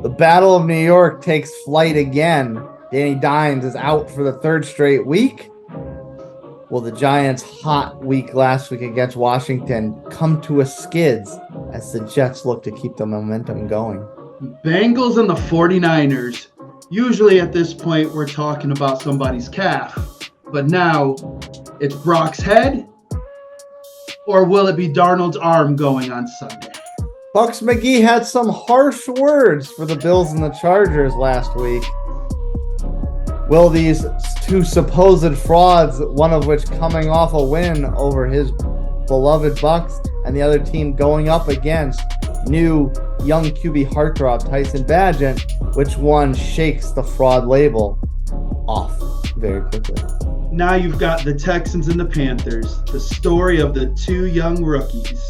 The Battle of New York takes flight again. Danny Dimes is out for the third straight week. Will the Giants' hot week last week against Washington come to a skids as the Jets look to keep the momentum going? Bengals and the 49ers. Usually at this point, we're talking about somebody's calf. But now it's Brock's head, or will it be Darnold's arm going on Sunday? Bucks McGee had some harsh words for the Bills and the Chargers last week. Will these two supposed frauds, one of which coming off a win over his beloved Bucs, and the other team going up against new young QB heartthrob Tyson Bagent, which one shakes the fraud label off very quickly? Now you've got the Texans and the Panthers, the story of the two young rookies,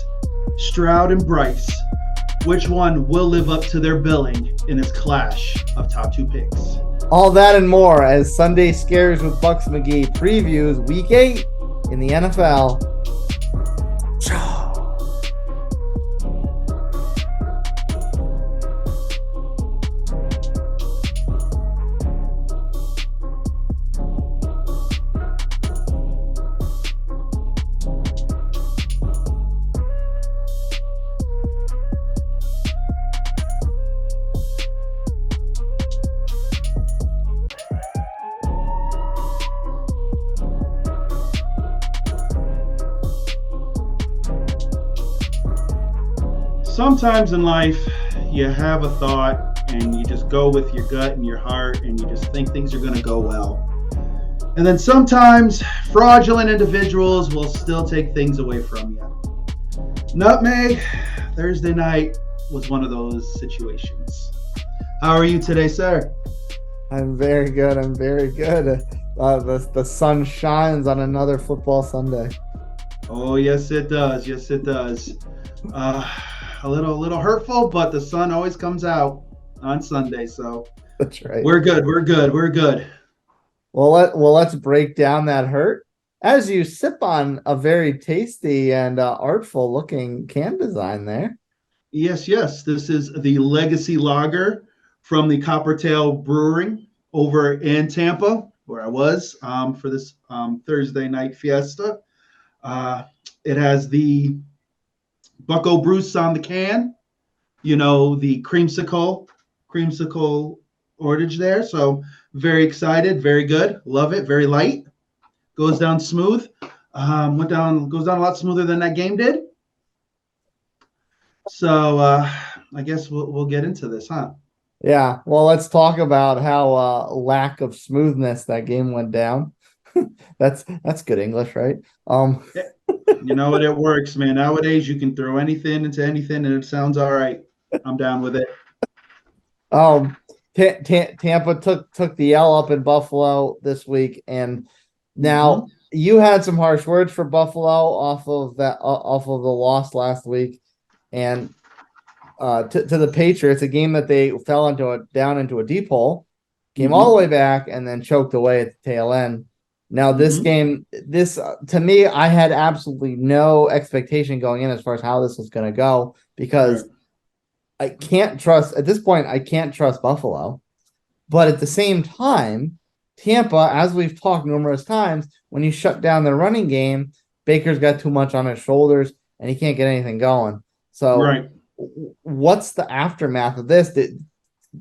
Stroud and Bryce. Which one will live up to their billing in this clash of top two picks? All that and more as Sunday Scaries with Bucks McGee previews Week 8 in the NFL. Sometimes in life, you have a thought and you just go with your gut and your heart and you just think things are going to go well. And then sometimes fraudulent individuals will still take things away from you. Nutmeg, Thursday night was one of those situations. How are you today, sir? I'm very good. The sun shines on another football Sunday. Oh, yes, it does. Yes, it does. A little hurtful, but the sun always comes out on Sunday, so that's right. We're good. Well, let's break down that hurt as you sip on a very tasty and artful looking can design there. Yes. This is the Legacy Lager from the Coppertail Brewing over in Tampa, where I was for this Thursday night fiesta. It has the Bucco Bruce on the can, the creamsicle ortage there. So very excited, very good. Love it. Very light. Goes down smooth. Goes down a lot smoother than that game did. So I guess we'll get into this, huh? Yeah. Well, let's talk about how lack of smoothness that game went down. That's good English, right? You know what? It works, man. Nowadays, you can throw anything into anything, and it sounds all right. I'm down with it. Tampa took the L up in Buffalo this week, and now you had some harsh words for Buffalo off of the loss last week, and to the Patriots, a game that they fell down into a deep hole, came all the way back, and then choked away at the tail end. Now, this game, to me, I had absolutely no expectation going in as far as how this was going to go because I can't trust Buffalo. But at the same time, Tampa, as we've talked numerous times, when you shut down the running game, Baker's got too much on his shoulders and he can't get anything going. So, what's the aftermath of this?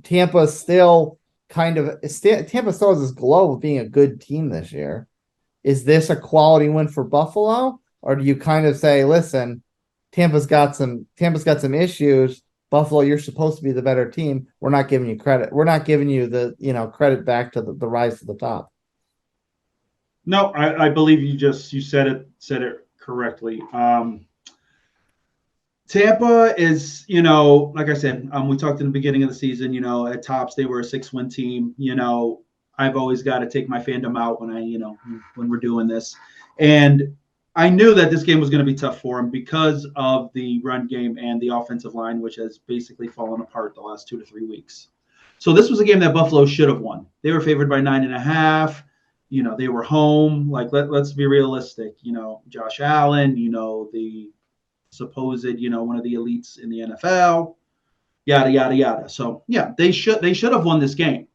Tampa still has this glow of being a good team this year. Is this a quality win for Buffalo, or do you kind of say, listen, Tampa's got some issues. Buffalo, you're supposed to be the better team. We're not giving you credit. We're not giving you the credit back to the rise to the top. No, I believe you said it correctly. Tampa is, like I said, we talked in the beginning of the season, at tops, they were a 6-win team. I've always got to take my fandom out when we're doing this. And I knew that this game was going to be tough for them because of the run game and the offensive line, which has basically fallen apart the last 2 to 3 weeks. So this was a game that Buffalo should have won. They were favored by 9.5. They were home. Like, let's be realistic. Josh Allen, the supposed, one of the elites in the NFL. yada yada yada. So yeah, they should have won this game.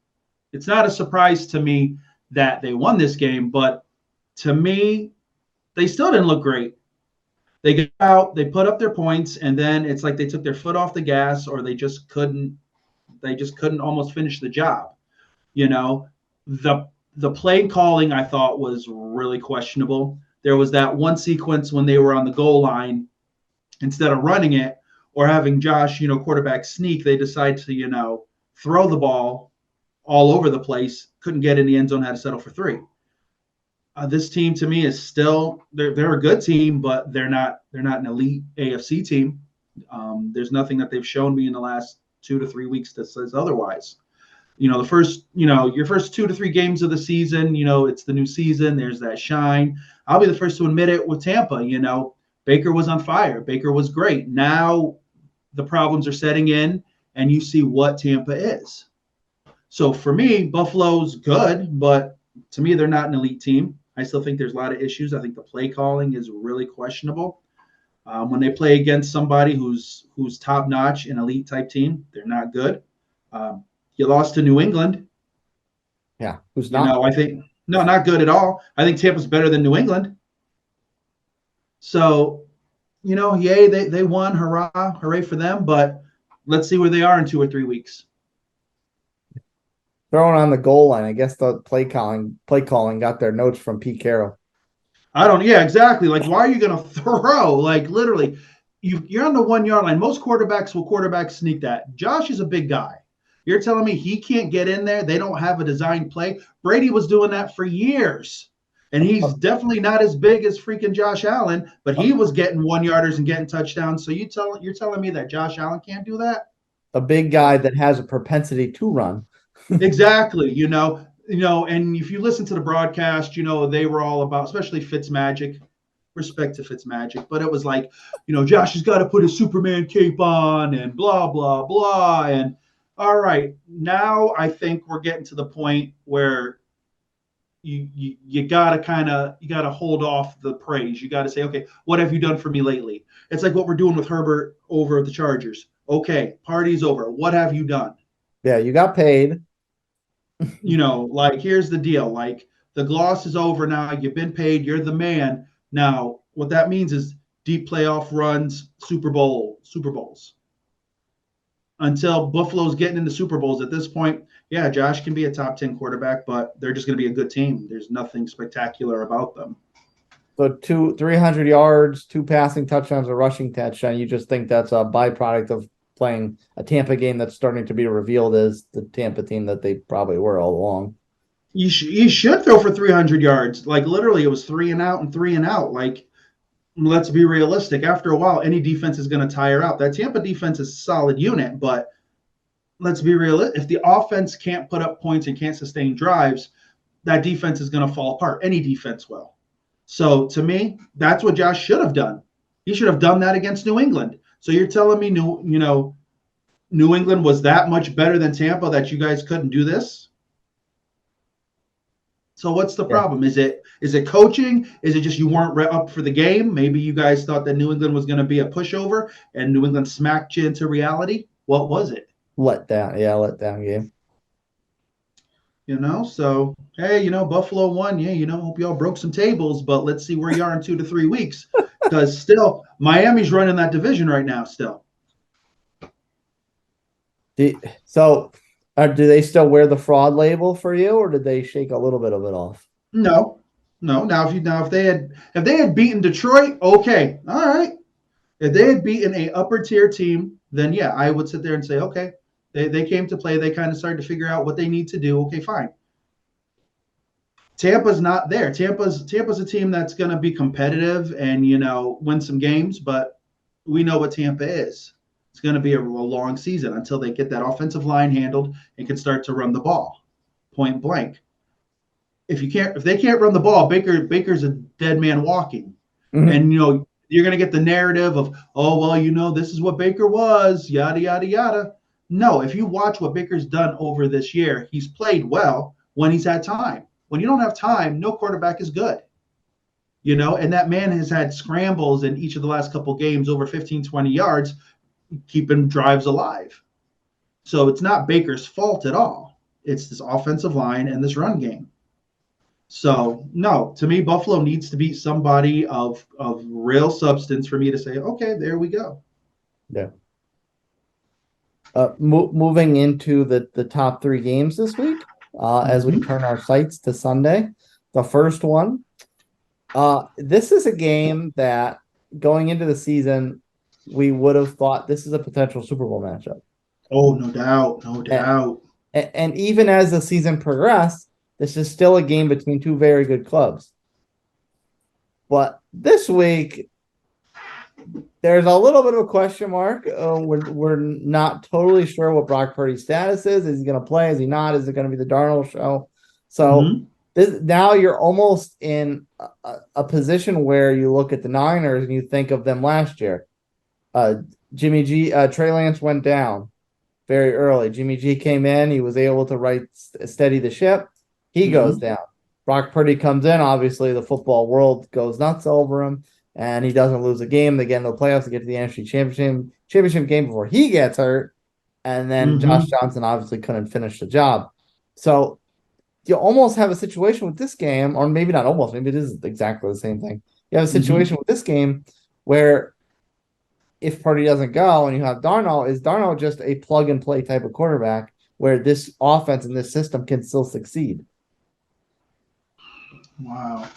It's not a surprise to me that they won this game, but to me, they still didn't look great. They got out, they put up their points, and then it's like they took their foot off the gas, or they just couldn't almost finish the job. You know, the play calling I thought was really questionable. There was that one sequence when they were on the goal line, instead of running it or having Josh, quarterback sneak, they decide to, throw the ball all over the place, couldn't get in the end zone, had to settle for 3. This team to me is still they're a good team, but they're not an elite AFC team. There's nothing that they've shown me in the last 2 to 3 weeks that says otherwise. The first, your first 2 to 3 games of the season, it's the new season. There's that shine. I'll be the first to admit it with Tampa. Baker was on fire. Baker was great. Now the problems are setting in, and you see what Tampa is. So for me, Buffalo's good, but to me, they're not an elite team. I still think there's a lot of issues. I think the play calling is really questionable. When they play against somebody who's top notch, an elite type team, they're not good. You lost to New England. Yeah, who's not? I think not good at all. I think Tampa's better than New England. So, yay, they won. Hurrah, hooray for them. But let's see where they are in 2 or 3 weeks. Throwing on the goal line. I guess the play calling got their notes from Pete Carroll. Yeah, exactly. Like, why are you going to throw? Like, literally, you're on the 1 yard line. Most quarterbacks will quarterback sneak that. Josh is a big guy. You're telling me he can't get in there? They don't have a designed play? Brady was doing that for years. And he's definitely not as big as freaking Josh Allen, but he was getting 1 yarders and getting touchdowns. So you're telling me that Josh Allen can't do that? A big guy that has a propensity to run. Exactly. And if you listen to the broadcast, they were all about, especially Fitzmagic, respect to Fitzmagic, but it was like, Josh has got to put a Superman cape on and blah, blah, blah. And all right, now I think we're getting to the point where you gotta hold off the praise. You gotta say, okay, what have you done for me lately? It's like what we're doing with Herbert over the Chargers. Okay, party's over. What have you done? Yeah, you got paid. Like, here's the deal. Like, the gloss is over now. You've been paid. You're the man. Now, what that means is deep playoff runs, Super Bowls. Until Buffalo's getting into Super Bowls at this point, yeah, Josh can be a top 10 quarterback, but they're just going to be a good team. There's nothing spectacular about them. So 300 yards, 2 passing touchdowns, a rushing touchdown. You just think that's a byproduct of playing a Tampa game that's starting to be revealed as the Tampa team that they probably were all along. You should throw for 300 yards. Like, literally, it was 3 and out and 3 and out. Like, let's be realistic. After a while, any defense is going to tire out. That Tampa defense is a solid unit, but let's be realistic. If the offense can't put up points and can't sustain drives, that defense is going to fall apart. Any defense will. So to me, that's what Josh should have done. He should have done that against New England. So you're telling me New England was that much better than Tampa that you guys couldn't do this? So what's the problem? Is it coaching? Is it just you weren't up for the game? Maybe you guys thought that New England was going to be a pushover and New England smacked you into reality? What was it? Let down game. So, hey, Buffalo won. Yeah, hope y'all broke some tables, but let's see where you are in 2 to 3 weeks. Because still, Miami's running that division right now still. So do they still wear the fraud label for you, or did they shake a little bit of it off? No. Now if they had beaten Detroit, okay, all right. If they had beaten a upper tier team, then yeah, I would sit there and say, okay, they came to play. They kind of started to figure out what they need to do. Okay, fine. Tampa's not there. Tampa's a team that's going to be competitive and win some games, but we know what Tampa is. It's going to be a long season until they get that offensive line handled and can start to run the ball, point blank. If they can't run the ball, Baker's a dead man walking. Mm-hmm. And you're going to get the narrative of, oh well, this is what Baker was, yada yada yada. No, if you watch what Baker's done over this year, he's played well when he's had time. When you don't have time, no quarterback is good. And that man has had scrambles in each of the last couple games over 15, 20 yards, keeping drives alive. So it's not Baker's fault at all. It's this offensive line and this run game. So no, to me, Buffalo needs to beat somebody of real substance for me to say, okay, there we go. Yeah. Moving into the top three games this week, as we turn our sights to Sunday, the first one. This is a game that going into the season, we would have thought this is a potential Super Bowl matchup. Oh, no doubt, no And, doubt. and even as the season progressed, this is still a game between two very good clubs. But this week, there's a little bit of a question mark. We're not totally sure what Brock Purdy's status is. Is he going to play? Is he not? Is it going to be the Darnold show? So now you're almost in a position where you look at the Niners and you think of them last year. Jimmy G, Trey Lance went down very early. Jimmy G came in. He was able to steady the ship. He goes down. Brock Purdy comes in. Obviously, the football world goes nuts over him, and he doesn't lose a game. They get into the playoffs to get to the NFC championship game before he gets hurt. And then Josh Johnson obviously couldn't finish the job. So you almost have a situation with this game, or maybe not almost, maybe it is exactly the same thing. You have a situation with this game where if Purdy doesn't go and you have Darnold, is Darnold just a plug and play type of quarterback where this offense and this system can still succeed? Wow.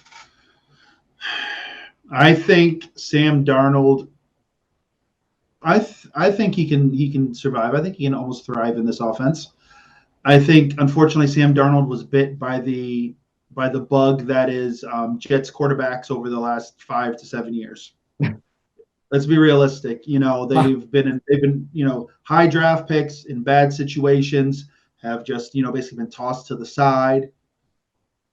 I think Sam Darnold. I think he can survive. I think he can almost thrive in this offense. I think unfortunately Sam Darnold was bit by the bug that is Jets quarterbacks over the last 5 to 7 years. Let's be realistic. They've been high draft picks in bad situations, have just basically been tossed to the side.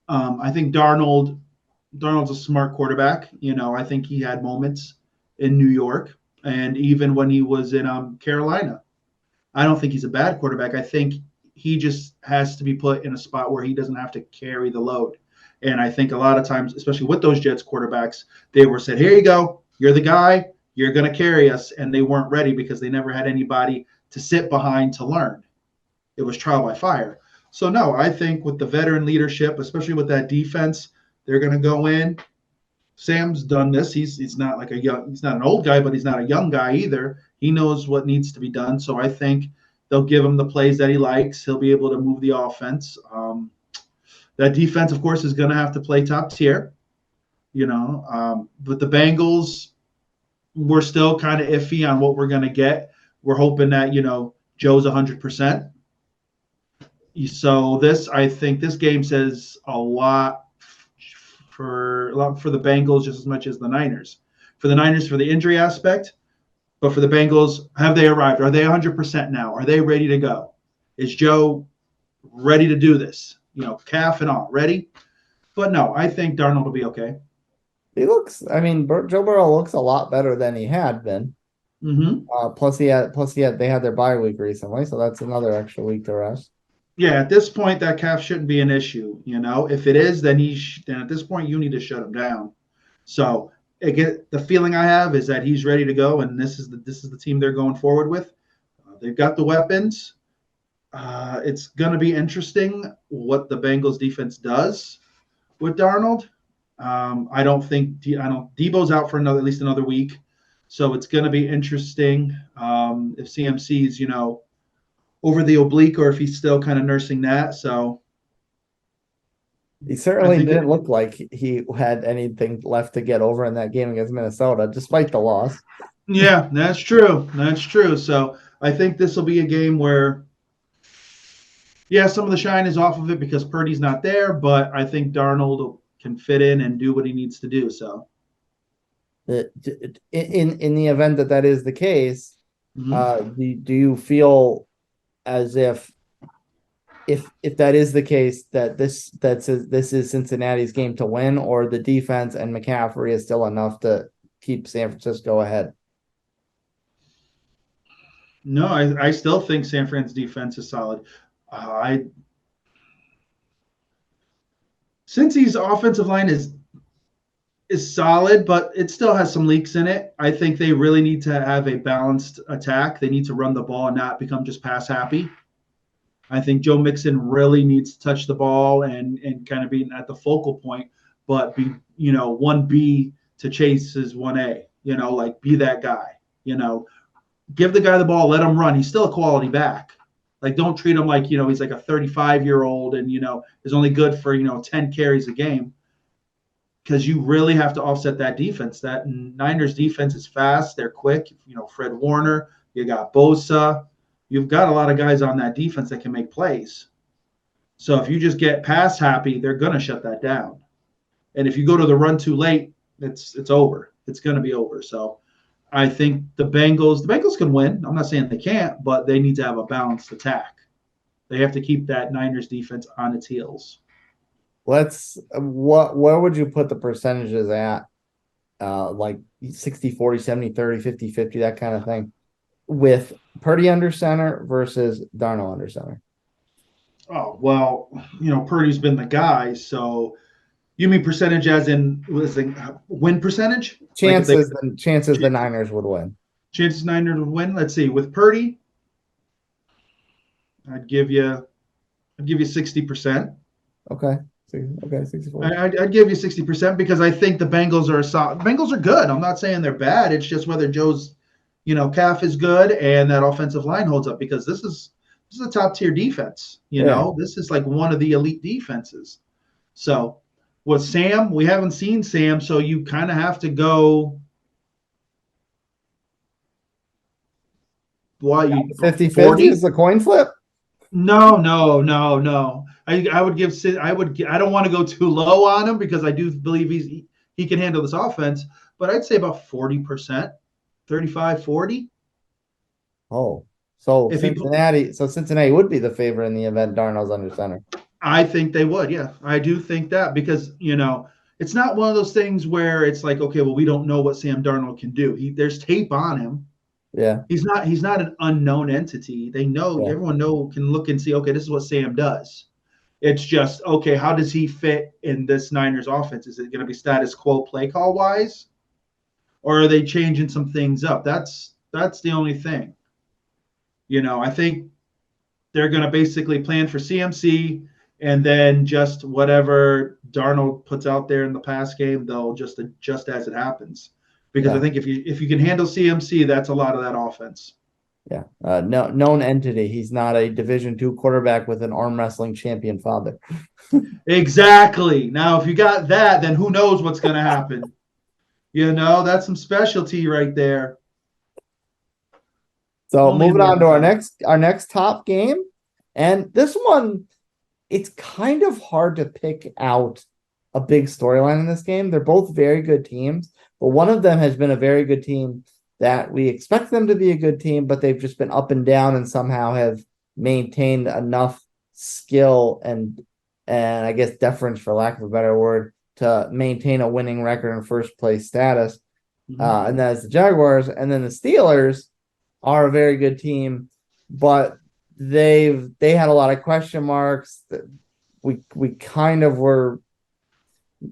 I think Darnold's a smart quarterback. I think he had moments in New York and even when he was in Carolina. I don't think he's a bad quarterback. I think he just has to be put in a spot where he doesn't have to carry the load. And I think a lot of times, especially with those Jets quarterbacks, they were said, here you go. You're the guy. You're going to carry us. And they weren't ready because they never had anybody to sit behind to learn. It was trial by fire. So, no, I think with the veteran leadership, especially with that defense, they're going to go in. Sam's done this. He's not he's not an old guy, but he's not a young guy either. He knows what needs to be done. So I think they'll give him the plays that he likes. He'll be able to move the offense. That defense, of course, is going to have to play top tier. But the Bengals, we're still kind of iffy on what we're going to get. We're hoping that Joe's 100%. So I think this game says a lot for the Bengals just as much as the Niners. For the Niners, for the injury aspect, but for the Bengals, have they arrived? Are they 100% now? Are they ready to go? Is Joe ready to do this? Calf and all, ready? But no, I think Darnold will be okay. Joe Burrow looks a lot better than he had been. Plus they had their bye week recently, so that's another extra week to rest. Yeah, at this point, that calf shouldn't be an issue. If it is, then then at this point you need to shut him down. So again, the feeling I have is that he's ready to go, and this is the team they're going forward with. They've got the weapons. It's going to be interesting what the Bengals defense does with Darnold. I don't Debo's out for at least another week, so it's going to be interesting if CMC's over the oblique or if he's still kind of nursing that. So he certainly didn't look like he had anything left to get over in that game against Minnesota, despite the loss. Yeah, that's true. That's true. So I think this will be a game where, some of the shine is off of it because Purdy's not there, but I think Darnold can fit in and do what he needs to do. So in the event that is the case, do you feel as if that is the case that this is Cincinnati's game to win, or the defense and McCaffrey is still enough to keep San Francisco ahead? No, I still think San Fran's defense is solid. Cincy's offensive line is is solid, but it still has some leaks in it. I think they really need to have a balanced attack. They need to run the ball and not become just pass happy. I think Joe Mixon really needs to touch the ball and kind of be at the focal point, but be, 1B to Chase is 1A, like be that guy, give the guy the ball, let him run. He's still a quality back. Like, don't treat him like, he's like a 35-year-old and, is only good for, 10 carries a game, because you really have to offset that defense. That Niners defense is fast. They're quick. Fred Warner, you got Bosa. You've got a lot of guys on that defense that can make plays. So if you just get pass happy, they're going to shut that down. And if you go to the run too late, it's over. It's going to be over. So I think the Bengals can win. I'm not saying they can't, but they need to have a balanced attack. They have to keep that Niners defense on its heels. Where would you put the percentages at? Like 60, 40, 70, 30, 50, 50, that kind of thing, with Purdy under center versus Darnold under center. Oh, well, Purdy's been the guy. So you mean percentage as in win percentage? Chances the Niners would win. Chances Niners would win. Let's see. With Purdy, I'd give you 60%. Okay. 64. I'd give you 60% because I think the Bengals are solid. Bengals are good. I'm not saying they're bad. It's just whether Joe's, calf is good and that offensive line holds up, because this is a top tier defense. This is like one of the elite defenses. So with Sam, we haven't seen Sam, so you kind of have to go. What, 50-50 is the coin flip? No. I would give. I don't want to go too low on him because I do believe he can handle this offense. But I'd say about 40%, 35, 40. Oh, so Cincinnati would be the favorite in the event Darnold's under center. I think they would. Yeah, I do think that because it's not one of those things where it's like, okay, well, we don't know what Sam Darnold can do. There's tape on him. Yeah. He's not an unknown entity. They know, everyone can look and see, okay, this is what Sam does. It's just, okay, how does he fit in this Niners offense? Is it going to be status quo play call wise? Or are they changing some things up? That's the only thing. I think they're going to basically plan for CMC, and then just whatever Darnold puts out there in the pass game, they'll just adjust as it happens. Because I think if you can handle CMC, that's a lot of that offense. Yeah, known entity. He's not a Division II quarterback with an arm wrestling champion father. Exactly. Now, if you got that, then who knows what's going to happen? That's some specialty right there. So moving on to our next top game, and this one, it's kind of hard to pick out a big storyline in this game. They're both very good teams, but one of them has been a very good team that we expect them to be a good team, but they've just been up and down and somehow have maintained enough skill and I guess deference, for lack of a better word, to maintain a winning record in first place status. And that's the Jaguars. And then the Steelers are a very good team, but they had a lot of question marks. We kind of were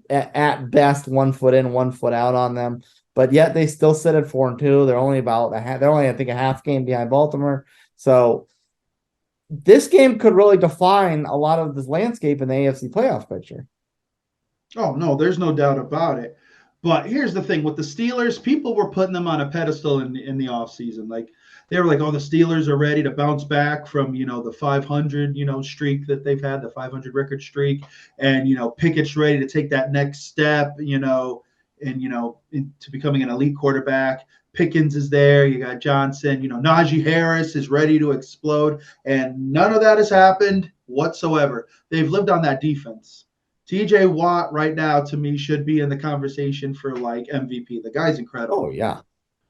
at best 1 foot in, 1 foot out on them, but yet they still sit at 4-2. They're only I think a half game behind Baltimore. So this game could really define a lot of this landscape in the AFC playoff picture. Oh no, there's no doubt about it. But here's the thing with the Steelers, people were putting them on a pedestal in the offseason. Like, they were like, oh, the Steelers are ready to bounce back from, the 500, streak that they've had, the 500 record streak. And, Pickett's ready to take that next step, into becoming an elite quarterback. Pickens is there. You got Johnson, Najee Harris is ready to explode. And none of that has happened whatsoever. They've lived on that defense. TJ Watt right now, to me, should be in the conversation for like MVP. The guy's incredible. Oh, yeah.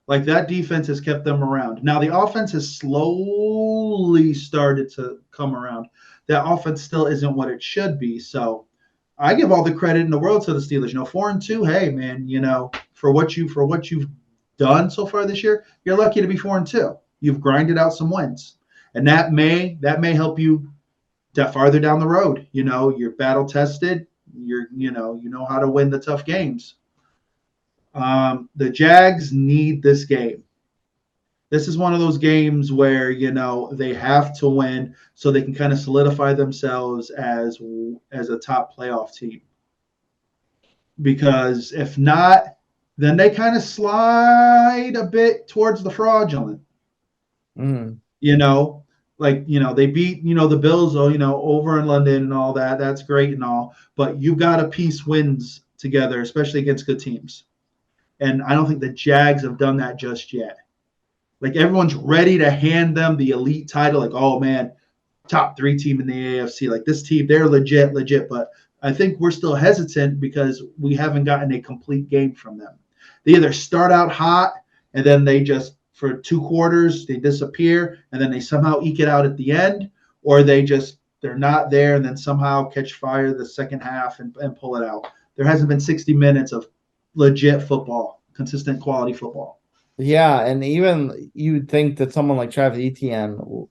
Like, that defense has kept them around. Now, the offense has slowly started to come around. That offense still isn't what it should be. So I give all the credit in the world to the Steelers. 4-2, hey, man, for what you've done so far this year, you're lucky to be 4-2. You've grinded out some wins. And that may help you farther down the road. You're battle tested. You know how to win the tough games. The Jags need this game. This is one of those games where they have to win so they can kind of solidify themselves as a top playoff team. Because if not, then they kind of slide a bit towards the fraudulent. Mm. They beat the Bills, over in London and all that. That's great and all, but you got to piece wins together, especially against good teams. And I don't think the Jags have done that just yet. Like everyone's ready to hand them the elite title. Like, oh man, top 3 team in the AFC. Like this team, they're legit. But I think we're still hesitant because we haven't gotten a complete game from them. They either start out hot and then they just, for 2 quarters, they disappear and then they somehow eke it out at the end, or they're not there and then somehow catch fire the second half and pull it out. There hasn't been 60 minutes of legit football, consistent quality football. Yeah, and even you'd think that someone like Travis Etienne,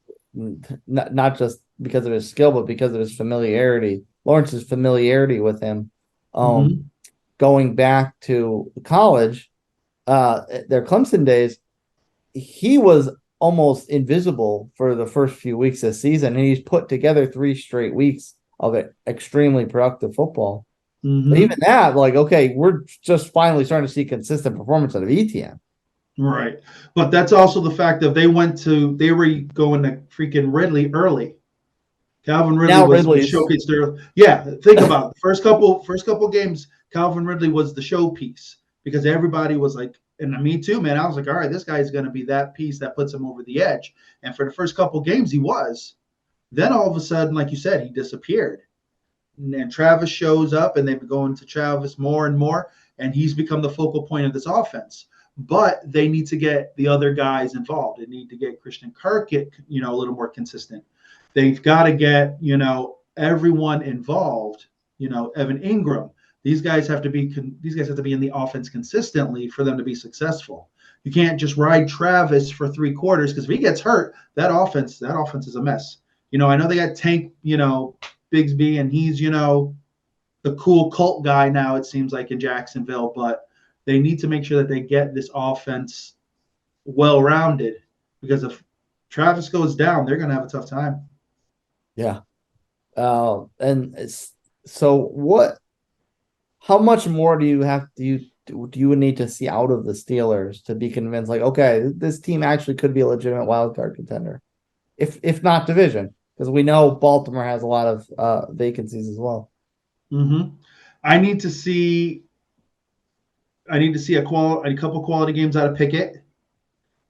not just because of his skill, but because of his familiarity, Lawrence's familiarity with him, going back to college, their Clemson days, he was almost invisible for the first few weeks of the season, and he's put together 3 straight weeks of extremely productive football. But even that, like, okay, we're just finally starting to see consistent performance out of Etienne. Right. But that's also the fact that they were going to freaking Ridley early. Calvin Ridley was showcased early. Yeah, think about it. The first couple games, Calvin Ridley was the showpiece because everybody was like, and me too, man. I was like, all right, this guy is going to be that piece that puts him over the edge. And for the first couple games, he was. Then all of a sudden, like you said, he disappeared. And Travis shows up, and they've been going to Travis more and more, and he's become the focal point of this offense. But they need to get the other guys involved. They need to get Christian Kirk, a little more consistent. They've got to get, everyone involved. Evan Ingram. These guys have to be in the offense consistently for them to be successful. You can't just ride Travis for 3 quarters because if he gets hurt, that offense is a mess. I know they got Tank, Bigsby, and he's, the cool cult guy now, it seems like, in Jacksonville, but they need to make sure that they get this offense well-rounded because if Travis goes down, they're going to have a tough time. Yeah. How much more do you need to see out of the Steelers to be convinced, like, okay, this team actually could be a legitimate wild card contender, if not division, because we know Baltimore has a lot of vacancies as well. I need to see a couple quality games out of Pickett.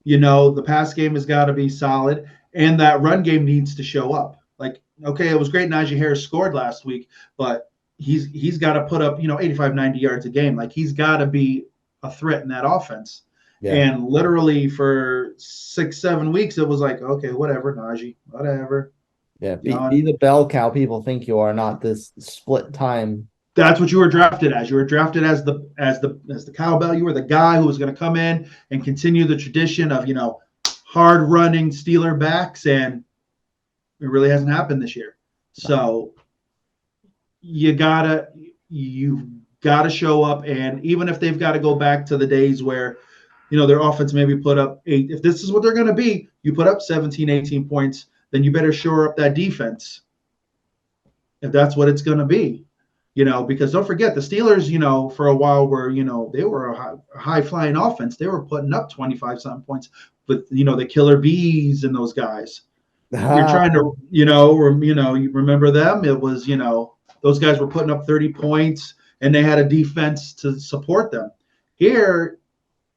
The pass game has got to be solid, and that run game needs to show up. Like, okay, it was great Najee Harris scored last week, but he's got to put up 85, 90 yards a game. Like, he's got to be a threat in that offense. Yeah. And literally for 6-7 weeks, it was like, okay, whatever, Najee, whatever. Yeah, be the bell cow people think you are, not this split time. That's what you were drafted as. You were drafted as the cowbell. You were the guy who was going to come in and continue the tradition of hard running Steeler backs, and it really hasn't happened this year. So you've gotta show up, and even if they've got to go back to the days where their offense maybe put up 8, if this is what they're going to be, you put up 17, 18 points, then you better shore up that defense if that's what it's going to be. Because don't forget the Steelers, for a while were, they were a high flying offense. They were putting up 25 something points with, the Killer Bees and those guys. You're trying to, you remember them. It was, those guys were putting up 30 points and they had a defense to support them. Here,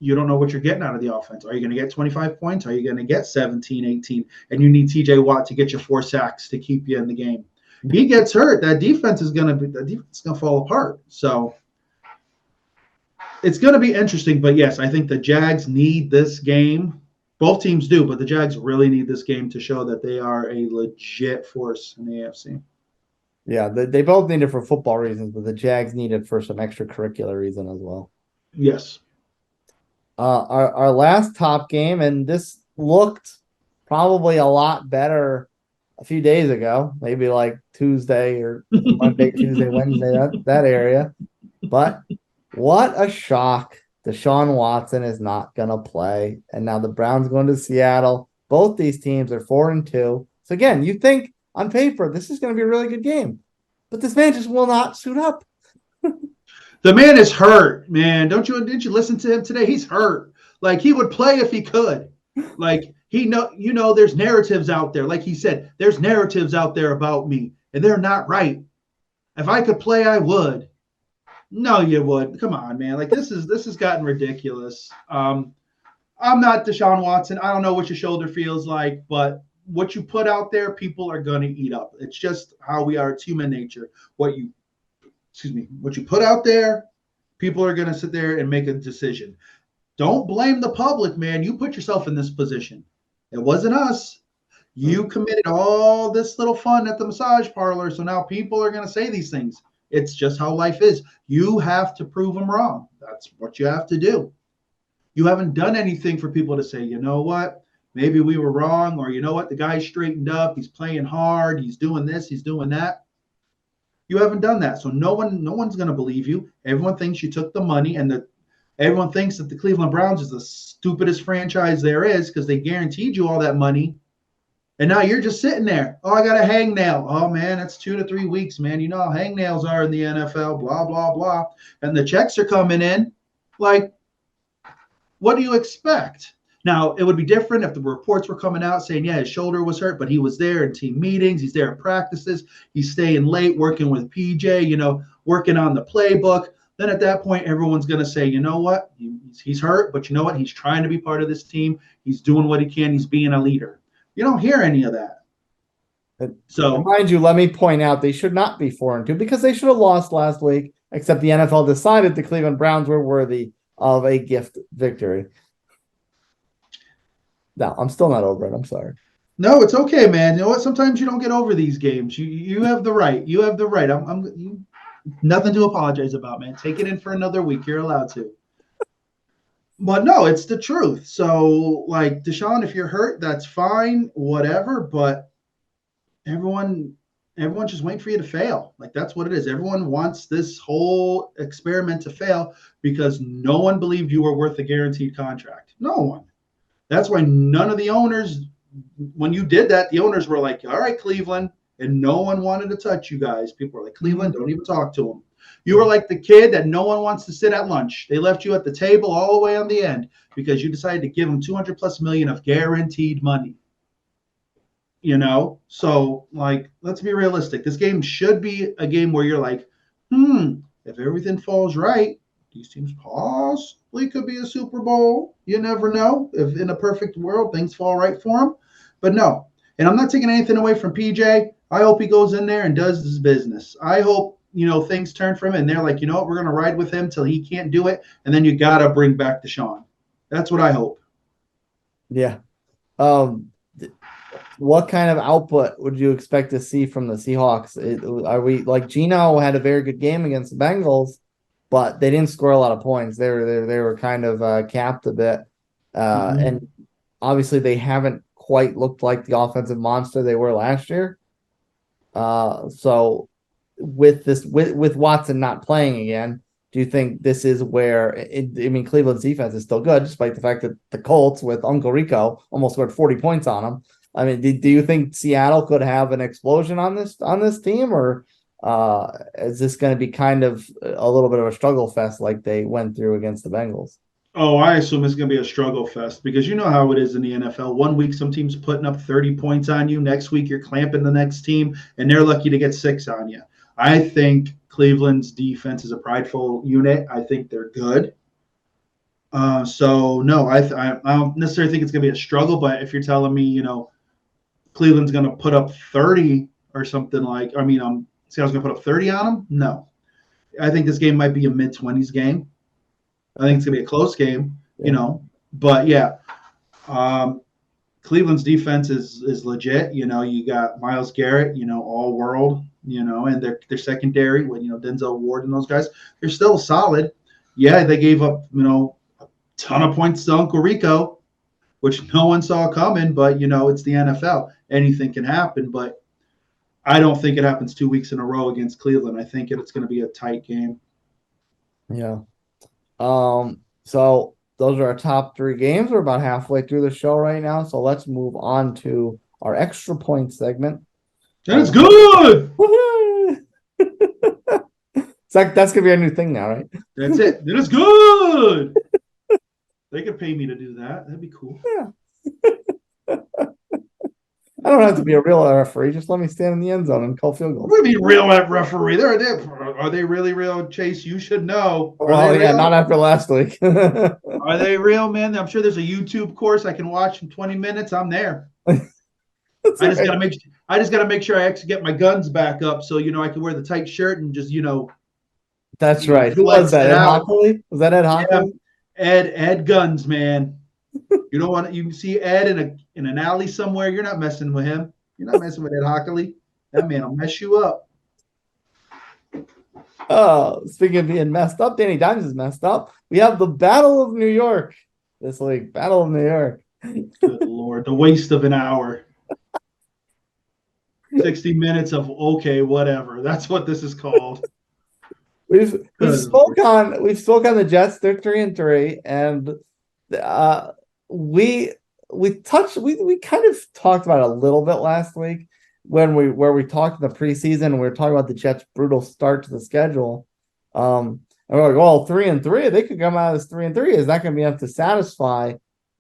you don't know what you're getting out of the offense. Are you going to get 25 points? Are you going to get 17, 18? And you need TJ Watt to get you 4 sacks to keep you in the game. He gets hurt, that defense is going to fall apart. So it's going to be interesting. But yes, I think the Jags need this game. Both teams do, but the Jags really need this game to show that they are a legit force in the AFC. Yeah, they both need it for football reasons, but the Jags need it for some extracurricular reason as well. Yes. Our last top game, and this looked probably a lot better a few days ago, maybe like Tuesday or Monday, Tuesday, Wednesday, that area. But what a shock Deshaun Watson is not gonna play, and now the Browns going to Seattle. Both these teams are 4-2. So again, you think on paper this is going to be a really good game, but this man just will not suit up. The man is hurt, man. Didn't you listen to him today? He's hurt. Like he would play if he could. Like there's narratives out there. Like he said, there's narratives out there about me, and they're not right. If I could play, I would. No, you would. Come on, man. Like this has gotten ridiculous. I'm not Deshaun Watson. I don't know what your shoulder feels like, but what you put out there, people are gonna eat up. It's just how we are. It's human nature. What you put out there, people are gonna sit there and make a decision. Don't blame the public, man. You put yourself in this position. It wasn't us. You committed all this little fun at the massage parlor, so now people are gonna say these things. It's just how life is. You have to prove them wrong. That's what you have to do. You haven't done anything for people to say, you know what, maybe we were wrong, or you know what, the guy's straightened up, he's playing hard, he's doing this, he's doing that. You haven't done that. So no one's going to believe you. Everyone thinks you took the money, and everyone thinks that the Cleveland Browns is the stupidest franchise there is because they guaranteed you all that money. And now you're just sitting there. Oh, I got a hangnail. Oh, man, that's 2 to 3 weeks, man. You know how hangnails are in the NFL, blah, blah, blah. And the checks are coming in. Like, what do you expect? Now, it would be different if the reports were coming out saying, yeah, his shoulder was hurt, but he was there in team meetings. He's there at practices. He's staying late working with PJ, working on the playbook. Then at that point, everyone's going to say, you know what? He's hurt, but you know what? He's trying to be part of this team. He's doing what he can. He's being a leader. You don't hear any of that. So, mind you, let me point out they should not be 4-2 because they should have lost last week, except the NFL decided the Cleveland Browns were worthy of a gift victory. No, I'm still not over it. I'm sorry. No, it's okay, man. You know what? Sometimes you don't get over these games. You have the right. You have the right. I'm nothing to apologize about, man. Take it in for another week. You're allowed to. But no, it's the truth. So, like, Deshaun, if you're hurt, that's fine, whatever. But everyone's just waiting for you to fail. Like, that's what it is. Everyone wants this whole experiment to fail because no one believed you were worth a guaranteed contract. No one. That's why none of the owners, when you did that, the owners were like, all right, Cleveland. And no one wanted to touch you guys. People were like, Cleveland, don't even talk to them. You were like the kid that no one wants to sit at lunch. They left you at the table all the way on the end because you decided to give them 200 plus million of guaranteed money. So like, let's be realistic. This game should be a game where you're like, if everything falls right, these teams possibly could be a Super Bowl. You never know. If in a perfect world things fall right for them, but no. And I'm not taking anything away from PJ. I hope he goes in there and does his business. I hope things turn for him, and they're like, you know what, we're going to ride with him till he can't do it, and then you got to bring back Deshaun. That's what I hope. Yeah. What kind of output would you expect to see from the Seahawks? Are we like Geno had a very good game against the Bengals, but they didn't score a lot of points. They were kind of capped a bit, and obviously they haven't quite looked like the offensive monster they were last year. So with Watson not playing again, do you think this is where Cleveland's defense is still good, despite the fact that the Colts with Uncle Rico almost scored 40 points on them? I mean, do you think Seattle could have an explosion on this team, or is this going to be kind of a little bit of a struggle fest like they went through against the Bengals? Oh, I assume it's going to be a struggle fest because you know how it is in the NFL. One week, some team's putting up 30 points on you. Next week, you're clamping the next team, and they're lucky to get 6 on you. I think Cleveland's defense is a prideful unit. I think they're good. So, no, I don't necessarily think it's going to be a struggle, but if you're telling me, Cleveland's going to put up 30 or something Seattle's going to put up 30 on them? No. I think this game might be a mid-20s game. I think it's going to be a close game, But, yeah, Cleveland's defense is legit. You got Myles Garrett, all world, and their secondary with, Denzel Ward and those guys. They're still solid. Yeah, they gave up, a ton of points to Uncle Rico, which no one saw coming, but, it's the NFL. Anything can happen, but I don't think it happens 2 weeks in a row against Cleveland. I think it's going to be a tight game. Yeah. So those are our top three games. We're about halfway through the show right now. So let's move on to our extra point segment. That's good. It's like that's gonna be our new thing now, right? That's it. That is good. They could pay me to do that. That'd be cool. Yeah. I don't have to be a real referee. Just let me stand in the end zone and call field goals. We'd be real at referee. Are they really real, Chase? You should know. Well, yeah, not after last week. Are they real, man? I'm sure there's a YouTube course I can watch in 20 minutes. I'm there. I just gotta make sure I actually get my guns back up so I can wear the tight shirt and just That's right. Who was that? Ed Hockley? Was that Ed Hockley? Yeah, Ed Guns, man. You don't want you see Ed in an alley somewhere. You're not messing with him. You're not messing with Ed Hockley. That man will mess you up. Oh, speaking of being messed up, Danny Dimes is messed up. We have the Battle of New York this week. Battle of New York. Good Lord, the waste of an hour. 60 minutes of okay, whatever. That's what this is called. We've spoke on the Jets. They're 3-3, and we kind of talked about it a little bit last week where we talked in the preseason. We were talking about the Jets' brutal start to the schedule. And we're like, well, 3-3, they could come out as 3-3. Is that going to be enough to satisfy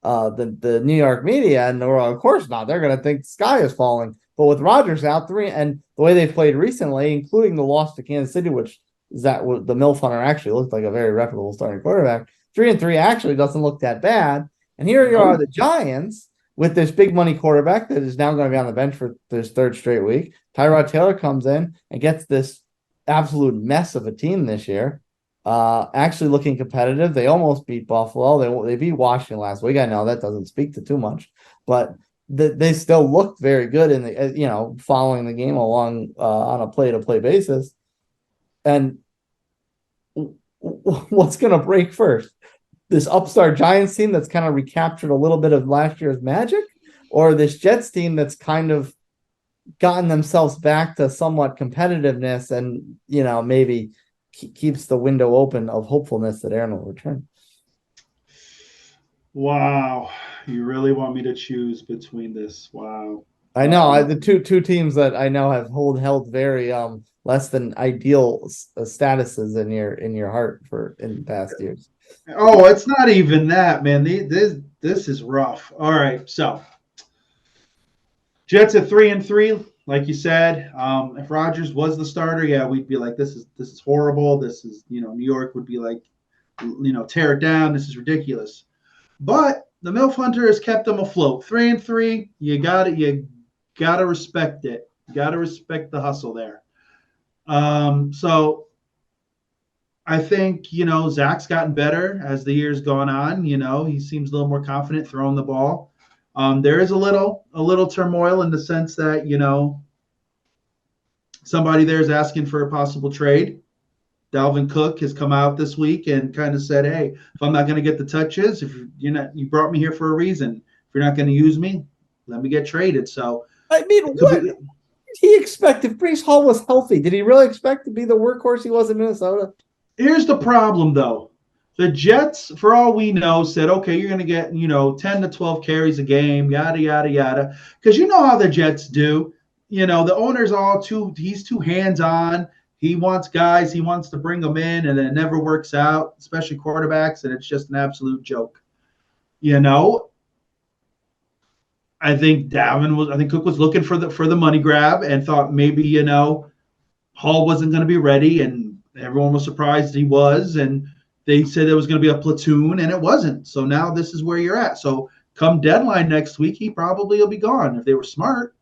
the New York media? And we're like, of course not. They're going to think the sky is falling. But with Rodgers out and the way they've played recently, including the loss to Kansas City, which is that the Milf Hunter actually looked like a very reputable starting quarterback. 3-3 actually doesn't look that bad. And here you are, the Giants, with this big money quarterback that is now going to be on the bench for this third straight week. Tyrod Taylor comes in and gets this absolute mess of a team this year. Actually looking competitive. They almost beat Buffalo. They beat Washington last week. I know that doesn't speak to too much, but they still looked very good in the following the game along on a play-to-play basis. And what's going to break first? This upstart Giants team that's kind of recaptured a little bit of last year's magic, or this Jets team that's kind of gotten themselves back to somewhat competitiveness and, maybe keeps the window open of hopefulness that Aaron will return. Wow. You really want me to choose between this? Wow. I know the two teams that I know have held very less than ideal statuses in your heart in the past years. Oh, it's not even that, man. This is rough. All right, so Jets at 3-3, like you said. If Rodgers was the starter, yeah, we'd be like, this is horrible. This is New York would be like, tear it down. This is ridiculous. But the Milf Hunter has kept them afloat. 3-3, you gotta respect it. You gotta respect the hustle there. So I think, Zach's gotten better as the year's gone on. He seems a little more confident throwing the ball. There is a little turmoil in the sense that, somebody there is asking for a possible trade. Dalvin Cook has come out this week and kind of said, hey, if I'm not going to get the touches, if you brought me here for a reason. If you're not going to use me, let me get traded. So, I mean, what did he expect if Breece Hall was healthy? Did he really expect to be the workhorse he was in Minnesota? Here's the problem, though. The Jets, for all we know, said, okay, you're going to get, 10 to 12 carries a game, yada, yada, yada. Because you know how the Jets do. The owner's he's too hands-on. He wants guys, he wants to bring them in, and it never works out, especially quarterbacks, and it's just an absolute joke. I think Cook was looking for the money grab and thought maybe, Hall wasn't going to be ready, and everyone was surprised he was, and they said there was going to be a platoon, and it wasn't. So now this is where you're at. So come deadline next week, he probably will be gone if they were smart.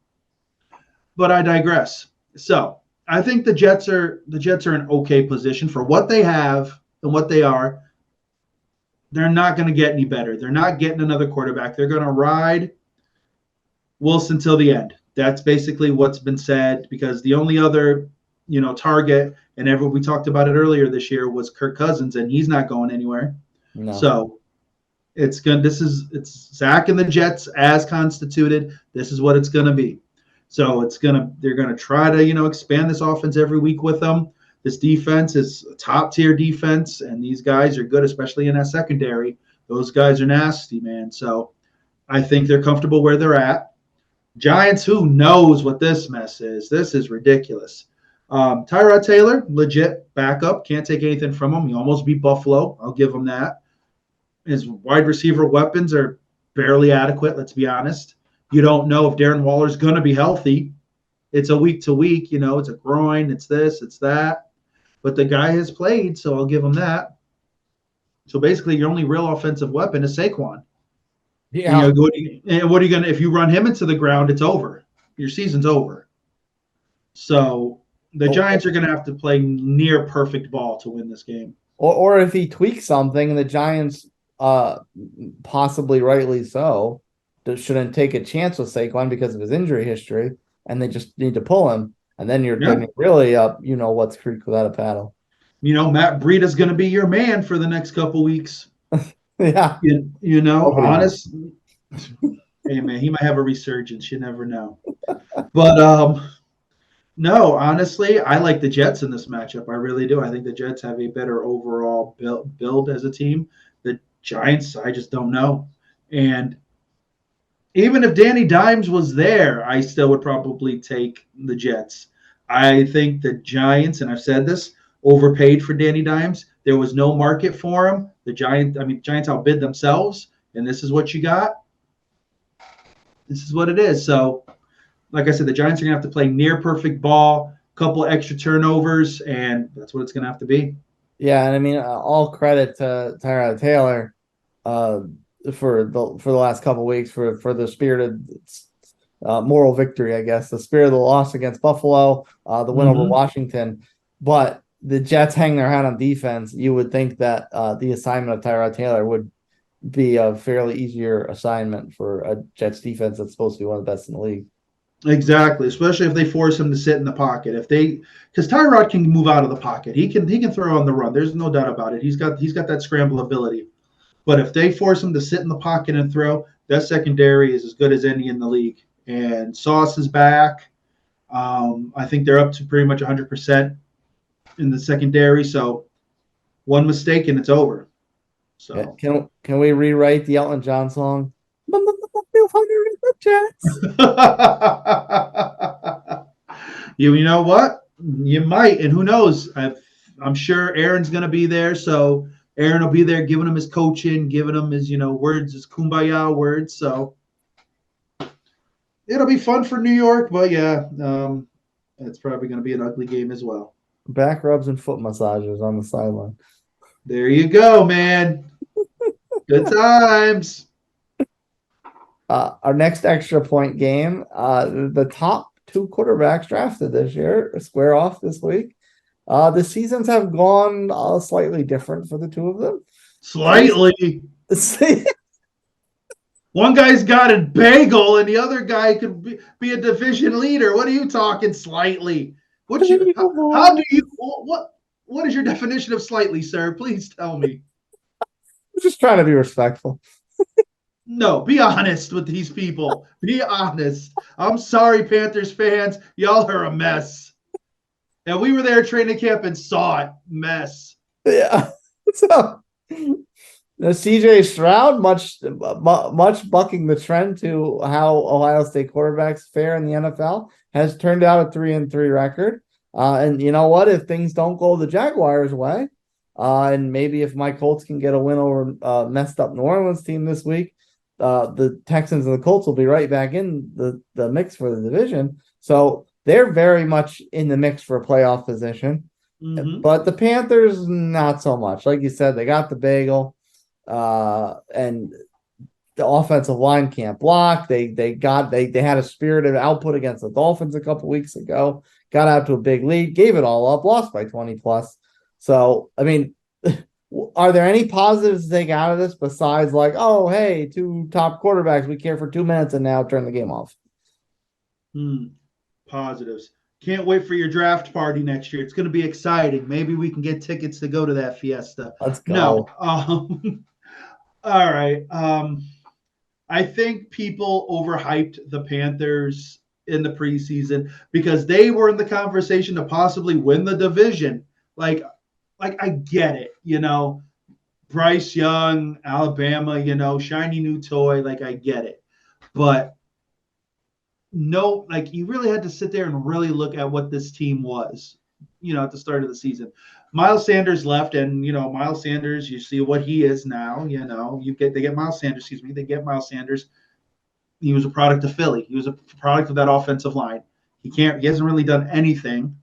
But I digress. So I think the Jets are in okay position for what they have and what they are. They're not going to get any better. They're not getting another quarterback. They're going to ride Wilson till the end. That's basically what's been said, because the only other, target, and we talked about it earlier this year, was Kirk Cousins, and he's not going anywhere. No. So it's Zach and the Jets as constituted. This is what it's going to be. So they're going to try to, expand this offense every week with them. This defense is a top-tier defense, and these guys are good, especially in that secondary. Those guys are nasty, man. So I think they're comfortable where they're at. Giants, who knows what this mess is? This is ridiculous. Tyrod Taylor, legit backup. Can't take anything from him. He almost beat Buffalo. I'll give him that. His wide receiver weapons are barely adequate, let's be honest. You don't know if Darren Waller's going to be healthy. It's a week to week, it's a groin, it's this, it's that. But the guy has played, so I'll give him that. So basically, your only real offensive weapon is Saquon. Yeah. And what are you going to, if you run him into the ground, it's over. Your season's over. So the Giants are going to have to play near perfect ball to win this game. Or if he tweaks something, the Giants, possibly rightly so, shouldn't take a chance with Saquon because of his injury history, and they just need to pull him. And then you're really up, what's creek without a paddle. Matt Breida's going to be your man for the next couple weeks. Yeah. Honest. Hey, man, he might have a resurgence. You never know. But, no, honestly, I like the Jets in this matchup. I really do. I think the Jets have a better overall build as a team. The Giants, I just don't know. And even if Danny Dimes was there, I still would probably take the Jets. I think the Giants, and I've said this, overpaid for Danny Dimes. There was no market for him. Giants outbid themselves, and this is what you got. This is what it is. So, like I said, the Giants are going to have to play near perfect ball, couple extra turnovers, and that's what it's going to have to be. Yeah, and all credit to Tyrod Taylor for the last couple of weeks for the spirited moral victory, I guess. The spirit of the loss against Buffalo, the win over Washington. But the Jets hang their hat on defense. You would think that the assignment of Tyrod Taylor would be a fairly easier assignment for a Jets defense that's supposed to be one of the best in the league. Exactly, especially if they force him to sit in the pocket. Because Tyrod can move out of the pocket, he can throw on the run. There's no doubt about it. He's got that scramble ability. But if they force him to sit in the pocket and throw, that secondary is as good as any in the league. And Sauce is back. I think they're up to pretty much 100% in the secondary. So one mistake and it's over. So can we rewrite the Elton John song? Jets. You know what? You might, and who knows? I'm sure Aaron's going to be there, so Aaron will be there giving him his coaching, giving him his words, his kumbaya words. So it'll be fun for New York, but yeah, it's probably going to be an ugly game as well. Back rubs and foot massages on the sideline. There you go, man. Good times. Our next extra point game, the top two quarterbacks drafted this year square off this week. The seasons have gone slightly different for the two of them. Slightly. One guy's got a bagel and the other guy could be a division leader. What are you talking slightly? What is your definition of slightly, sir? Please tell me. I'm just trying to be respectful. No, be honest with these people. Be honest. I'm sorry, Panthers fans. Y'all are a mess. And we were there training camp and saw it. Mess. Yeah. So the CJ Stroud, much bucking the trend to how Ohio State quarterbacks fare in the NFL, has turned out a 3-3 record. And you know what? If things don't go the Jaguars' way, and maybe if my Colts can get a win over messed up New Orleans team this week, the Texans and the Colts will be right back in the mix for the division. So they're very much in the mix for a playoff position. Mm-hmm. But the Panthers, not so much. Like you said, they got the bagel, and the offensive line can't block. They had a spirited output against the Dolphins a couple weeks ago, got out to a big lead, gave it all up, lost by 20 plus. So, are there any positives to take out of this besides like, oh, hey, two top quarterbacks, we care for 2 minutes and now turn the game off? Positives. Can't wait for your draft party next year. It's going to be exciting. Maybe we can get tickets to go to that fiesta. Let's go. No. All right. I think people overhyped the Panthers in the preseason because they were in the conversation to possibly win the division. Like I get it, Bryce Young, Alabama, shiny new toy. Like I get it, but no, like you really had to sit there and really look at what this team was, at the start of the season. Miles Sanders left, and Miles Sanders, you see what he is now. They get Miles Sanders. Excuse me, they get Miles Sanders. He was a product of Philly. He was a product of that offensive line. He hasn't really done anything.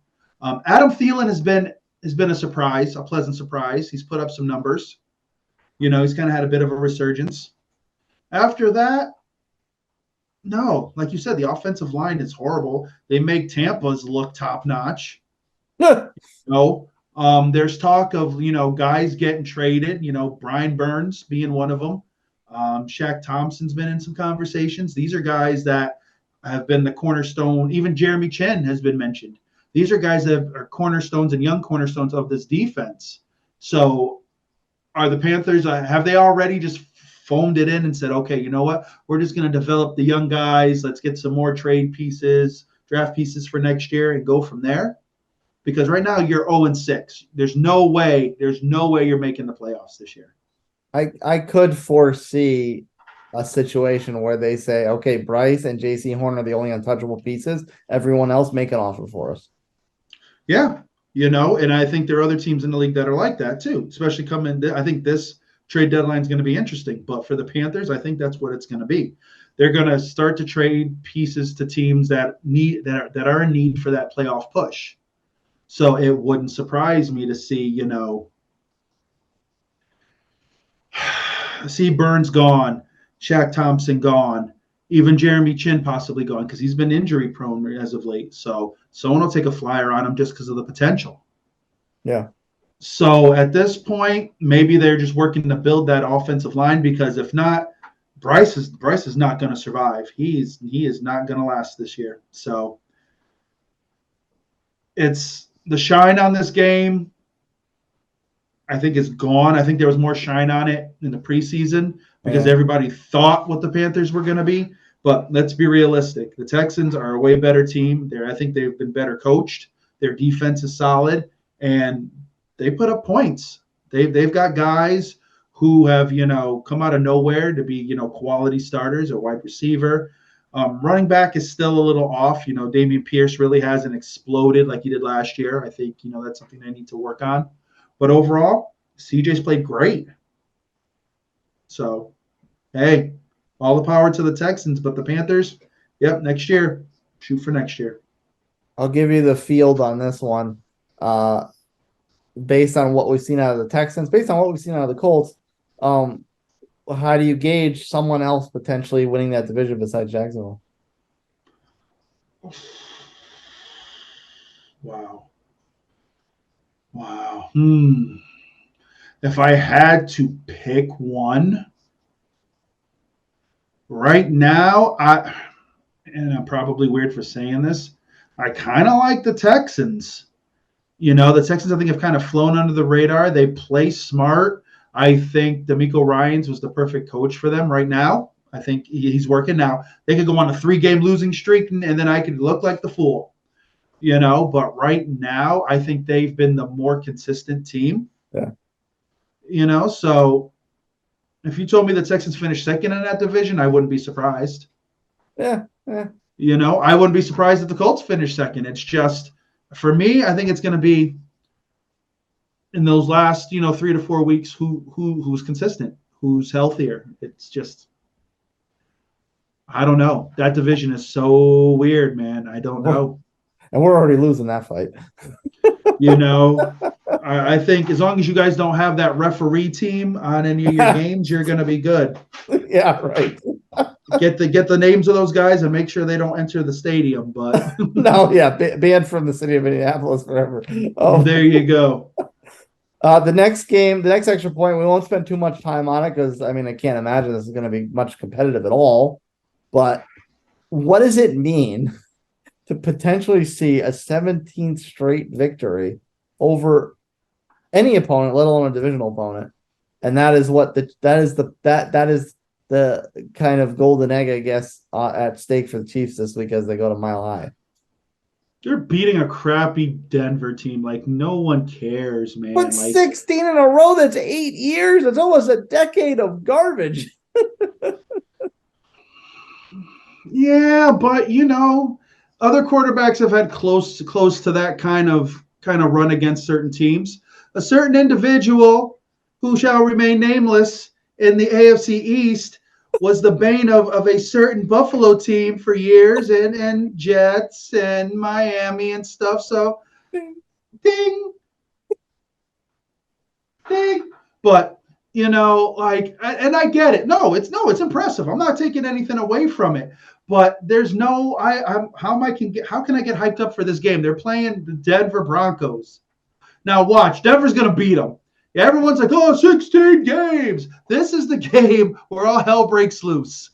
Adam Thielen has been a surprise, a pleasant surprise. He's put up some numbers. He's kind of had a bit of a resurgence. After that, no, like you said, the offensive line is horrible. They make Tampa's look top notch. No, there's talk of guys getting traded. Brian Burns being one of them. Shaq Thompson's been in some conversations. These are guys that have been the cornerstone. Even Jeremy Chin has been mentioned. These are guys that are cornerstones and young cornerstones of this defense. So, are the Panthers? Have they already just foamed it in and said, okay, you know what? We're just going to develop the young guys. Let's get some more trade pieces, draft pieces for next year, and go from there. Because right now you're 0-6. There's no way you're making the playoffs this year. I could foresee a situation where they say, okay, Bryce and JC Horn are the only untouchable pieces. Everyone else make an offer for us. Yeah. And I think there are other teams in the league that are like that too, especially I think this trade deadline is going to be interesting. But for the Panthers, I think that's what it's going to be. They're going to start to trade pieces to teams that are in need for that playoff push. So it wouldn't surprise me to see, see Burns gone, Shaq Thompson gone, even Jeremy Chin possibly gone because he's been injury prone as of late. So someone will take a flyer on him just because of the potential. Yeah. So at this point, maybe they're just working to build that offensive line because if not, Bryce is not going to survive. He is not going to last this year. So it's the shine on this game, I think, is gone. I think there was more shine on it in the preseason because everybody thought what the Panthers were going to be. But let's be realistic. The Texans are a way better team. I think they've been better coached. Their defense is solid, and they put up points. They've got guys who have come out of nowhere to be quality starters or wide receiver. Running back is still a little off. Damian Pierce really hasn't exploded like he did last year. I think that's something they need to work on. But overall, CJ's played great. So, hey, all the power to the Texans. But the Panthers, yep, next year, shoot for next year. I'll give you the field on this one. Based on what we've seen out of the Texans, based on what we've seen out of the Colts, how do you gauge someone else potentially winning that division besides Jacksonville? Wow. If I had to pick one right now, and I'm probably weird for saying this, I kind of like the Texans. The Texans, I think, have kind of flown under the radar. They play smart. I think DeMeco Ryans was the perfect coach for them right now. I think he's working now. They could go on a 3-game losing streak, and then I could look like the fool. But right now, I think they've been the more consistent team. Yeah. So if you told me the Texans finished second in that division, I wouldn't be surprised. Yeah. I wouldn't be surprised if the Colts finished second. It's just, for me, I think it's going to be in those last, 3 to 4 weeks, who's consistent, who's healthier. It's just, I don't know. That division is so weird, man. I don't know. And we're already losing that fight. I think as long as you guys don't have that referee team on any of your games, you're going to be good. Yeah, right. Get the names of those guys and make sure they don't enter the stadium. But no, yeah, banned from the city of Indianapolis forever. Oh, there you go. The next game, the next extra point, we won't spend too much time on it because I can't imagine this is going to be much competitive at all. But what does it mean to potentially see a 17th straight victory over any opponent, let alone a divisional opponent? And that is the kind of golden egg, I guess, at stake for the Chiefs this week as they go to Mile High. They're beating a crappy Denver team. Like, no one cares, man. But Like, 16 in a row, that's 8 years. It's almost a decade of garbage. yeah, but other quarterbacks have had close to that kind of run against certain teams. A certain individual who shall remain nameless in the AFC East was the bane of a certain Buffalo team for years, and Jets and Miami and stuff. So ding, ding. But and I get it. No, it's impressive. I'm not taking anything away from it. But there's no how can I get hyped up for this game? They're playing the Denver Broncos. Now watch, Denver's gonna beat them. Everyone's like, oh, 16 games. This is the game where all hell breaks loose.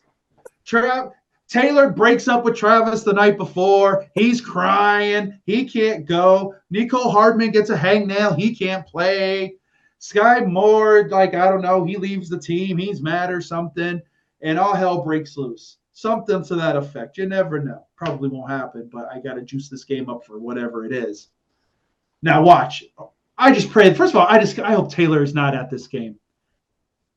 Taylor breaks up with Travis the night before. He's crying. He can't go. Nico Hardman gets a hangnail. He can't play. Sky Moore, I don't know, he leaves the team. He's mad or something. And all hell breaks loose. Something to that effect. You never know. Probably won't happen, but I got to juice this game up for whatever it is. Now watch. I just pray. First of all, I hope Taylor is not at this game.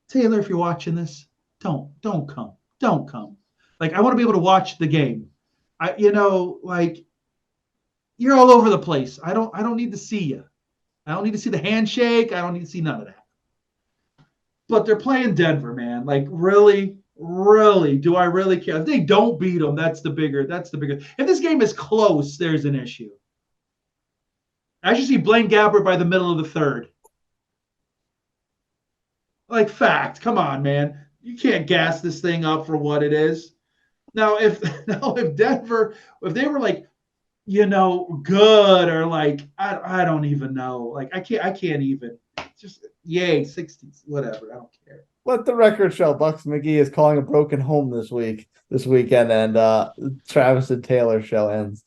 Taylor, if you're watching this, don't come. Don't come. I want to be able to watch the game. You're all over the place. I don't need to see you. I don't need to see the handshake. I don't need to see none of that. But they're playing Denver, man. Really, really, do I really care? If they don't beat them, that's the bigger. If this game is close, there's an issue. I should see Blaine Gabbert by the middle of the third. Fact. Come on, man. You can't gas this thing up for what it is. Now, if Denver, if they were good or I don't even know. I can't even. Just yay, 60s, whatever. I don't care. Let the record show Bucks McGee is calling a broken home this weekend, and Travis and Taylor show ends.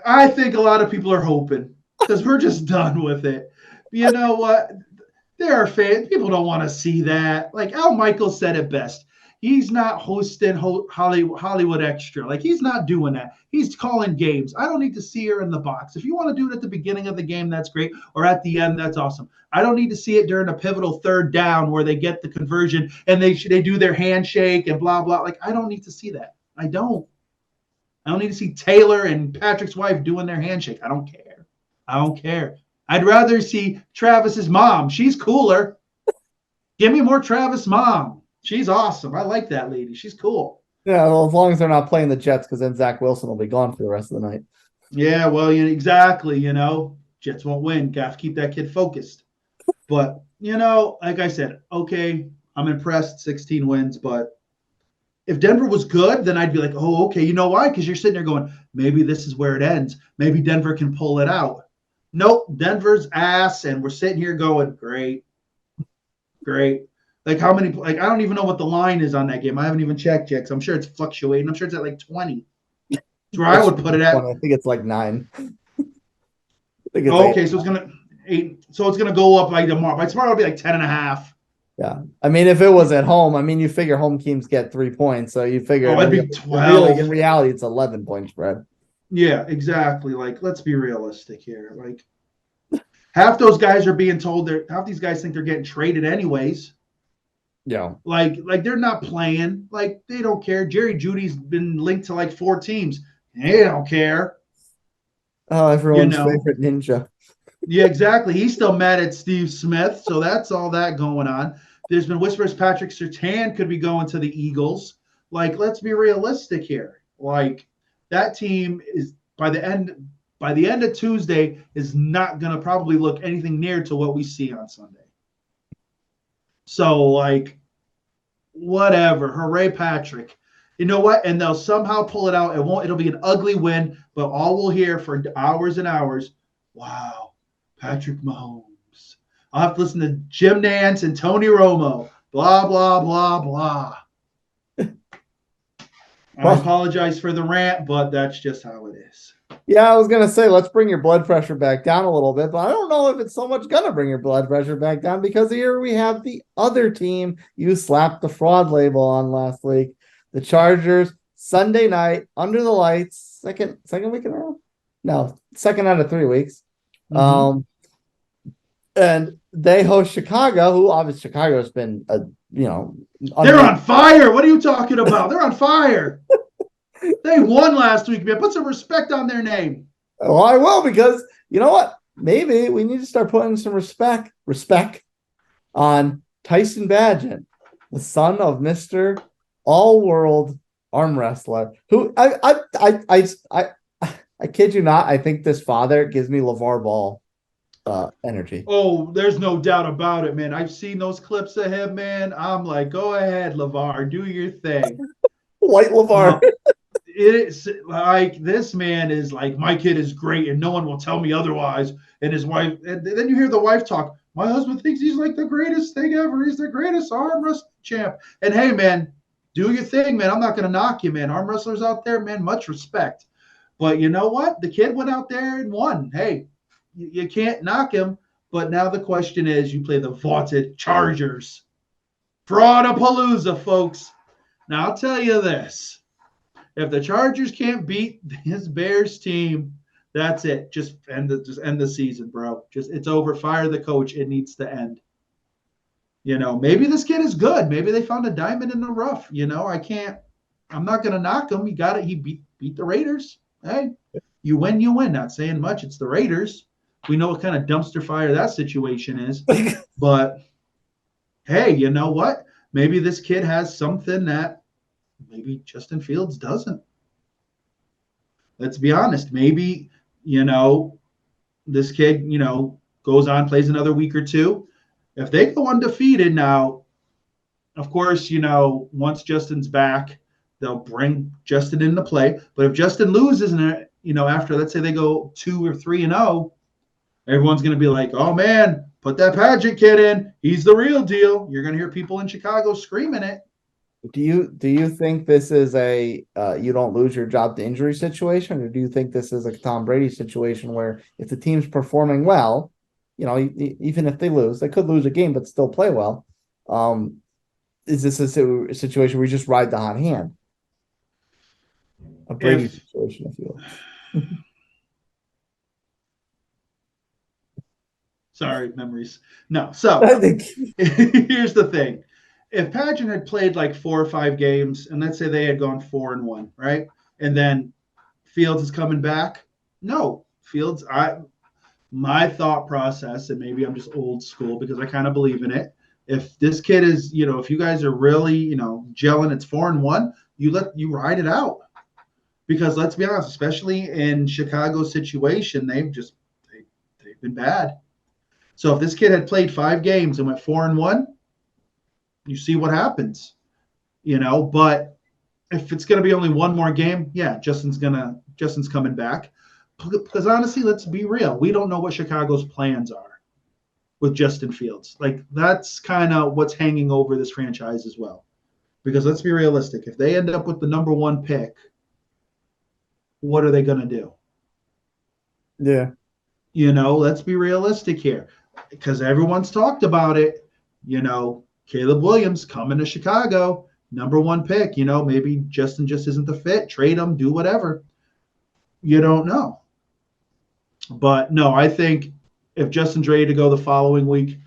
I think a lot of people are hoping because we're just done with it. You know what? There are fans. People don't want to see that. Al Michaels said it best. He's not hosting Hollywood Extra. He's not doing that. He's calling games. I don't need to see her in the box. If you want to do it at the beginning of the game, that's great. Or at the end, that's awesome. I don't need to see it during a pivotal third down where they get the conversion and they do their handshake and blah, blah. I don't need to see that. I don't need to see Taylor and Patrick's wife doing their handshake. I don't care. I'd rather see Travis's mom. She's cooler. Give me more Travis mom. She's awesome. I like that lady. She's cool. Yeah, well, as long as they're not playing the Jets, because then Zach Wilson will be gone for the rest of the night. Yeah, well, exactly. Jets won't win. Got to keep that kid focused. But, like I said, okay, I'm impressed. 16 wins. But if Denver was good, then I'd be like, oh, okay. You know why? Because you're sitting there going, maybe this is where it ends. Maybe Denver can pull it out. Nope, Denver's ass, and we're sitting here going, great. How many? I don't even know what the line is on that game. I haven't even checked yet. I'm sure it's fluctuating. I'm sure it's at 20. That's where I would put it at. I think it's 9. Okay, so it's gonna 8. So it's gonna go up by tomorrow. By tomorrow it'll be 10.5. Yeah, I mean, if it was at home, you figure home teams get 3 points, so you figure it'd be 12. Really, in reality, it's 11-point spread. Yeah, exactly. Let's be realistic here. Half those guys are being told half these guys think they're getting traded anyways. Yeah. They're not playing. They don't care. Jerry Judy's been linked to 4 teams. They don't care. Oh, everyone's favorite ninja. Yeah, exactly. He's still mad at Steve Smith. So that's all that going on. There's been whispers Patrick Surtain could be going to the Eagles. Let's be realistic here. That team is by the end of Tuesday is not going to probably look anything near to what we see on Sunday. So, whatever. Hooray, Patrick. You know what? And they'll somehow pull it out. It'll be an ugly win, but all we'll hear for hours and hours, wow, Patrick Mahomes. I'll have to listen to Jim Nantz and Tony Romo. Blah, blah, blah, blah. I apologize for the rant, but that's just how it is. Yeah, I was going to say, let's bring your blood pressure back down a little bit, but I don't know if it's so much going to bring your blood pressure back down because here we have the other team you slapped the fraud label on last week. The Chargers, Sunday night, under the lights, second week in a row? No, second out of 3 weeks. Mhm. And they host Chicago, who obviously Chicago's been They're on fire. What are you talking about? They're on fire. They won last week, man. Put some respect on their name. Well, I will, because you know what? Maybe we need to start putting some respect on Tyson Badgett, the son of Mr. All World arm wrestler, who I kid you not, I think this father gives me LeVar Ball energy. Oh, there's no doubt about it, man. I've seen those clips of him, man. I'm like, go ahead, LeVar, do your thing. White LeVar. It's like this man is like, my kid is great and no one will tell me otherwise. And his wife, and then you hear the wife talk, my husband thinks he's like the greatest thing ever. He's the greatest arm wrestling champ. And hey, man, do your thing, man. I'm not going to knock you, man. Arm wrestlers out there, man, much respect. But you know what? The kid went out there and won. Hey, you can't knock him. But now the question is, you play the vaunted Chargers. Fraudapalooza, folks. Now I'll tell you this. If the Chargers can't beat his Bears team, that's it. Just end the season, bro. Just it's over. Fire the coach. It needs to end. Maybe this kid is good. Maybe they found a diamond in the rough. I'm not gonna knock him. He got it. He beat the Raiders. Hey, you win, you win. Not saying much. It's the Raiders. We know what kind of dumpster fire that situation is. But hey, you know what? Maybe this kid has something that maybe Justin Fields doesn't. Let's be honest. Maybe, this kid, goes on, plays another week or two. If they go undefeated now, of course, once Justin's back, they'll bring Justin into play. But if Justin loses, and after, let's say they go 2 or 3-0, everyone's going to be like, oh man, put that Pageant kid in. He's the real deal. You're going to hear people in Chicago screaming it. Do you think this is a you don't lose your job to injury situation, or do you think this is a Tom Brady situation where if the team's performing well, even if they lose, they could lose a game but still play well? Is this a situation where you just ride the hot hand? A Brady situation, if you will. Sorry, memories. No, so here's the thing. If Pageant had played like 4 or 5 games, and let's say they had gone 4-1, right? And then Fields is coming back. No, Fields, my thought process, and maybe I'm just old school because I kind of believe in it. If this kid is, if you guys are really, gelling, it's 4-1, you ride it out. Because let's be honest, especially in Chicago's situation, they've been bad. So if this kid had played 5 games and went 4-1, you see what happens, But if it's going to be only one more game, yeah, Justin's coming back. Because honestly, let's be real, we don't know what Chicago's plans are with Justin Fields. Like that's kind of what's hanging over this franchise as well. Because let's be realistic, if they end up with the number 1 pick, what are they going to do? Yeah. Let's be realistic here. Because everyone's talked about it, Caleb Williams coming to Chicago, number 1 pick, maybe Justin just isn't the fit, trade him, do whatever. You don't know. But no, I think if Justin's ready to go the following week,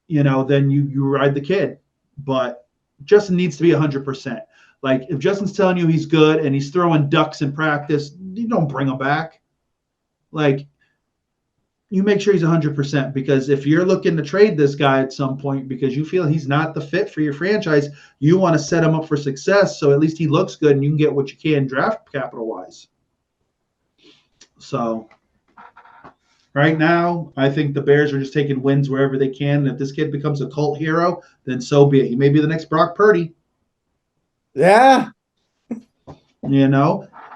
then you ride the kid. But Justin needs to be 100%. Like if Justin's telling you he's good and he's throwing ducks in practice, you don't bring him back. Like you make sure he's 100%, because if you're looking to trade this guy at some point because you feel he's not the fit for your franchise, you want to set him up for success so at least he looks good and you can get what you can draft capital-wise. So right now, I think the Bears are just taking wins wherever they can. And if this kid becomes a cult hero, then so be it. He may be the next Brock Purdy. Yeah.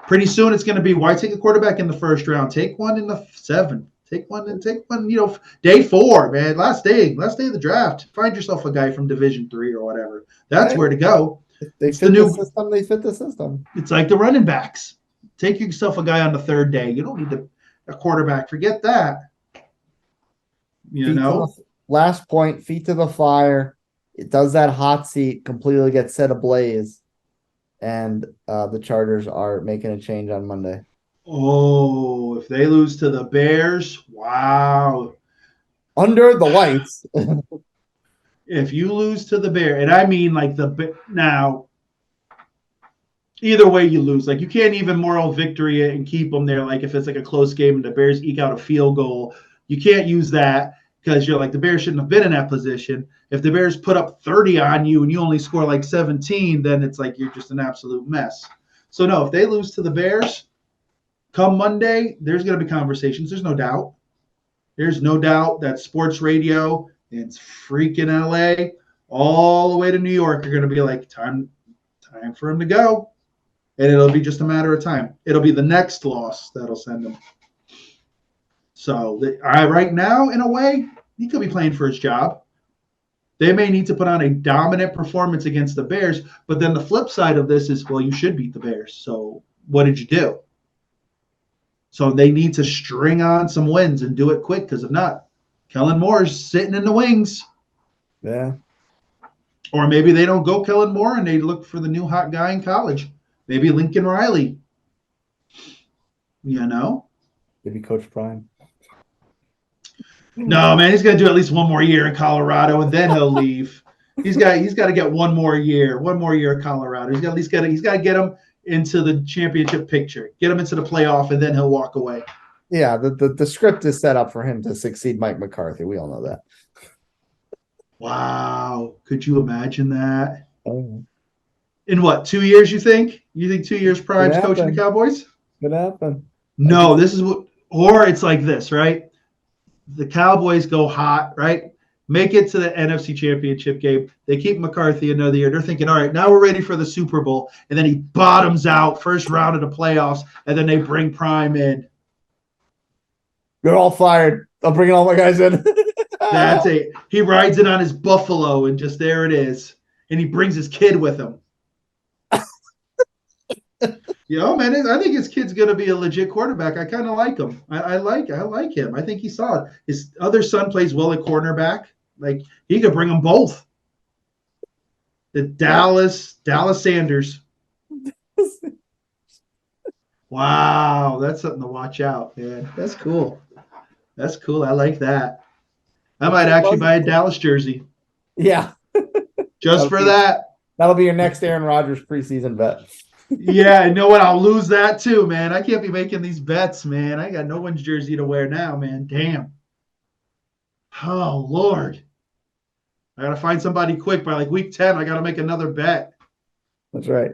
Pretty soon it's going to be, why take a quarterback in the first round? Take one in the 7th. Take one, day 4, man. Last day of the draft. Find yourself a guy from Division 3 or whatever. That's where to go. They fit the system. They fit the system. It's like the running backs. Take yourself a guy on the 3rd day. You don't need a quarterback. Forget that. Last point, feet to the fire. It does that hot seat completely get set ablaze, and the Chargers are making a change on Monday. Oh, if they lose to the Bears, wow. Under the lights. If you lose to the Bears, and I mean like now, either way you lose. Like you can't even moral victory it and keep them there. Like if it's like a close game and the Bears eke out a field goal, you can't use that because you're like the Bears shouldn't have been in that position. If the Bears put up 30 on you and you only score like 17, then it's like you're just an absolute mess. So no, if they lose to the Bears, come Monday, there's going to be conversations. There's no doubt. There's no doubt that sports radio in freaking LA all the way to New York are going to be like, time for him to go. And it'll be just a matter of time. It'll be the next loss that'll send him. So right now, in a way, he could be playing for his job. They may need to put on a dominant performance against the Bears, but then the flip side of this is, well, you should beat the Bears. So what did you do? So they need to string on some wins and do it quick, because if not, Kellen Moore's sitting in the wings. Yeah. Or maybe they don't go Kellen Moore and they look for the new hot guy in college. Maybe Lincoln Riley. You know? Maybe Coach Prime. No, man, he's gonna do at least one more year in Colorado and then he'll leave. He's got to get one more year in Colorado. He's got to get him into the championship picture, get him into the playoff, and then he'll walk away. Yeah, the script is set up for him to succeed Mike McCarthy. We all know that. Wow, could you imagine that? Oh. In what, 2 years? You think 2 years Prime's coaching the Cowboys? Could happen. No, this is what, or it's like this, right? The Cowboys go hot, right? Make it to the NFC Championship game. They keep McCarthy another year. They're thinking, all right, now we're ready for the Super Bowl. And then he bottoms out first round of the playoffs, and then they bring Prime in. You're all fired. I'm bringing all my guys in. That's it. He rides it on his Buffalo, and just there it is. And he brings his kid with him. Man, I think his kid's going to be a legit quarterback. I kind of like him. I like him. I think he's solid. His other son plays well at cornerback. Like, he could bring them both. The Dallas Sanders. Wow, that's something to watch out, man. That's cool. I like that. I might actually buy a Dallas jersey. Yeah. Just for that. That'll be your next Aaron Rodgers preseason bet. Yeah, you know what? I'll lose that too, man. I can't be making these bets, man. I got no one's jersey to wear now, man. Damn. Oh, Lord. I got to find somebody quick. By like week 10, I got to make another bet. That's right.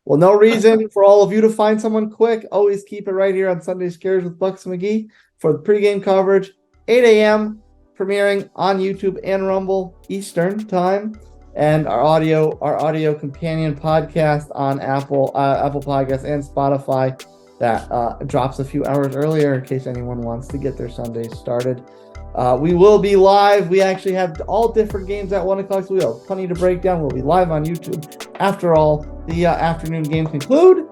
Well, no reason for all of you to find someone quick. Always keep it right here on Sunday Scaries with Bucks McGee for the pregame coverage. 8 a.m. premiering on YouTube and Rumble Eastern time. And our audio companion podcast on Apple Podcasts and Spotify that drops a few hours earlier in case anyone wants to get their Sundays started. We will be live. We actually have all different games at 1 o'clock, so we have plenty to break down. We'll be live on YouTube after all the afternoon games conclude.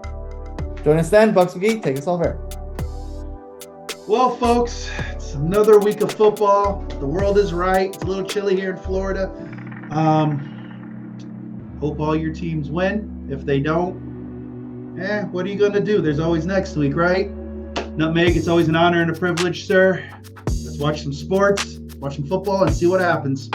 Join us then. Bucks McGee, take us all there. Well, folks, it's another week of football. The world is right. It's a little chilly here in Florida. Hope all your teams win. If they don't, what are you going to do? There's always next week, right? Nutmeg, it's always an honor and a privilege, sir. Let's watch some sports, watch some football, and see what happens.